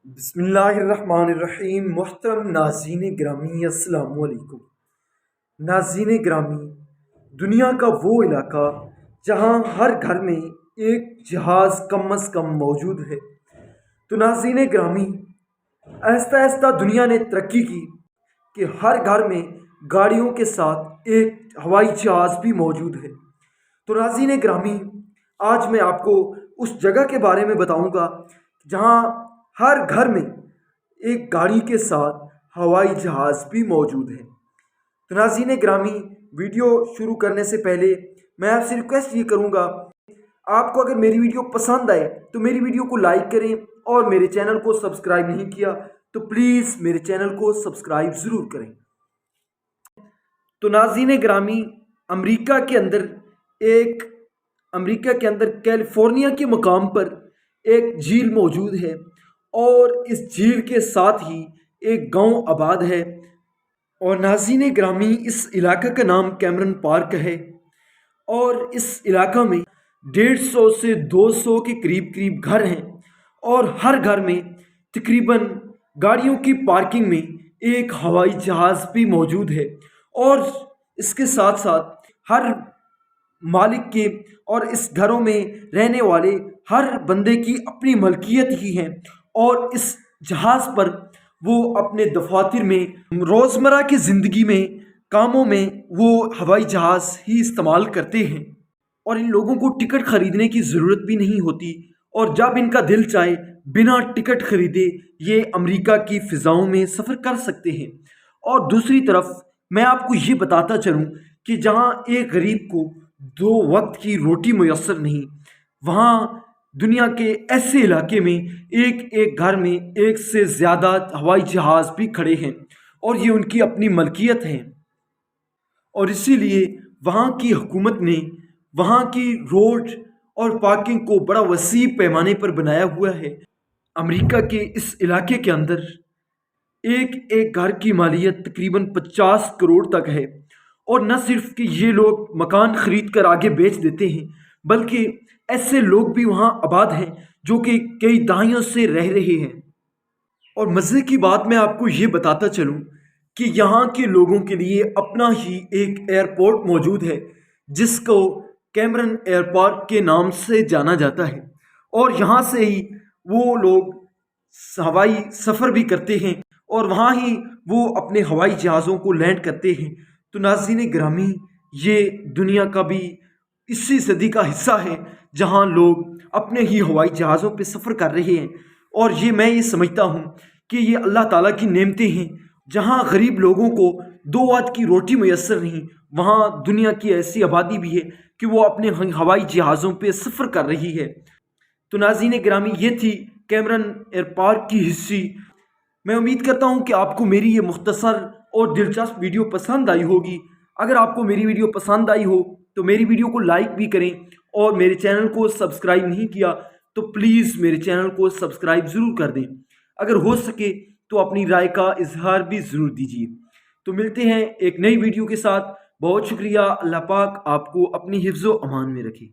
بسم اللہ الرحمن الرحیم۔ محترم ناظرین گرامی، السلام علیکم۔ ناظرین گرامی، دنیا کا وہ علاقہ جہاں ہر گھر میں ایک جہاز کم از کم موجود ہے۔ تو ناظرین گرامی، آہستہ آہستہ دنیا نے ترقی کی کہ ہر گھر میں گاڑیوں کے ساتھ ایک ہوائی جہاز بھی موجود ہے۔ تو ناظرین گرامی، آج میں آپ کو اس جگہ کے بارے میں بتاؤں گا جہاں ہر گھر میں ایک گاڑی کے ساتھ ہوائی جہاز بھی موجود ہے۔ تو ناظرین گرامی، ویڈیو شروع کرنے سے پہلے میں آپ سے ریکویسٹ یہ کروں گا، آپ کو اگر میری ویڈیو پسند آئے تو میری ویڈیو کو لائک کریں، اور میرے چینل کو سبسکرائب نہیں کیا تو پلیز میرے چینل کو سبسکرائب ضرور کریں۔ تو ناظرین گرامی، امریکہ کے اندر کیلیفورنیا کے مقام پر ایک جھیل موجود ہے، اور اس جھیل کے ساتھ ہی ایک گاؤں آباد ہے۔ اور ناظرین گرامی، اس علاقے کا نام کیمرن پارک ہے، اور اس علاقہ میں 150 سے 200 کے قریب گھر ہیں، اور ہر گھر میں تقریباً گاڑیوں کی پارکنگ میں ایک ہوائی جہاز بھی موجود ہے۔ اور اس کے ساتھ ساتھ ہر مالک کے اور اس گھروں میں رہنے والے ہر بندے کی اپنی ملکیت ہی ہیں، اور اس جہاز پر وہ اپنے دفاتر میں، روزمرہ کی زندگی میں، کاموں میں وہ ہوائی جہاز ہی استعمال کرتے ہیں، اور ان لوگوں کو ٹکٹ خریدنے کی ضرورت بھی نہیں ہوتی، اور جب ان کا دل چاہے بنا ٹکٹ خریدے یہ امریکہ کی فضاؤں میں سفر کر سکتے ہیں۔ اور دوسری طرف میں آپ کو یہ بتاتا چلوں کہ جہاں ایک غریب کو 2 وقت کی روٹی میسر نہیں، وہاں دنیا کے ایسے علاقے میں ایک گھر میں 1 سے زیادہ ہوائی جہاز بھی کھڑے ہیں، اور یہ ان کی اپنی ملکیت ہے۔ اور اسی لیے وہاں کی حکومت نے وہاں کی روڈ اور پارکنگ کو بڑا وسیع پیمانے پر بنایا ہوا ہے۔ امریکہ کے اس علاقے کے اندر ایک گھر کی مالیت تقریباً 50 کروڑ تک ہے، اور نہ صرف کہ یہ لوگ مکان خرید کر آگے بیچ دیتے ہیں، بلکہ ایسے لوگ بھی وہاں آباد ہیں جو کہ کئی دہائیوں سے رہ رہے ہیں۔ اور مزے کی بات میں آپ کو یہ بتاتا چلوں کہ یہاں کے لوگوں کے لیے اپنا ہی ایک ایئرپورٹ موجود ہے، جس کو کیمرن ایئرپورٹ کے نام سے جانا جاتا ہے، اور یہاں سے ہی وہ لوگ ہوائی سفر بھی کرتے ہیں، اور وہاں ہی وہ اپنے ہوائی جہازوں کو لینڈ کرتے ہیں۔ تو ناظرین گرامی، یہ دنیا کا بھی اسی صدی کا حصہ ہے جہاں لوگ اپنے ہی ہوائی جہازوں پہ سفر کر رہے ہیں، اور میں یہ سمجھتا ہوں کہ یہ اللہ تعالیٰ کی نعمتیں ہیں۔ جہاں غریب لوگوں کو 2 وقت کی روٹی میسر نہیں، وہاں دنیا کی ایسی آبادی بھی ہے کہ وہ اپنے ہوائی جہازوں پہ سفر کر رہی ہے۔ تو ناظرین گرامی، یہ تھی کیمرن ایئرپورٹ کی ہسٹری۔ میں امید کرتا ہوں کہ آپ کو میری یہ مختصر اور دلچسپ ویڈیو پسند آئی ہوگی۔ اگر آپ کو میری ویڈیو پسند آئی ہو تو میری ویڈیو کو لائک بھی کریں، اور میرے چینل کو سبسکرائب نہیں کیا تو پلیز میرے چینل کو سبسکرائب ضرور کر دیں۔ اگر ہو سکے تو اپنی رائے کا اظہار بھی ضرور دیجیے۔ تو ملتے ہیں ایک نئی ویڈیو کے ساتھ۔ بہت شکریہ۔ اللہ پاک آپ کو اپنی حفظ و امان میں رکھے۔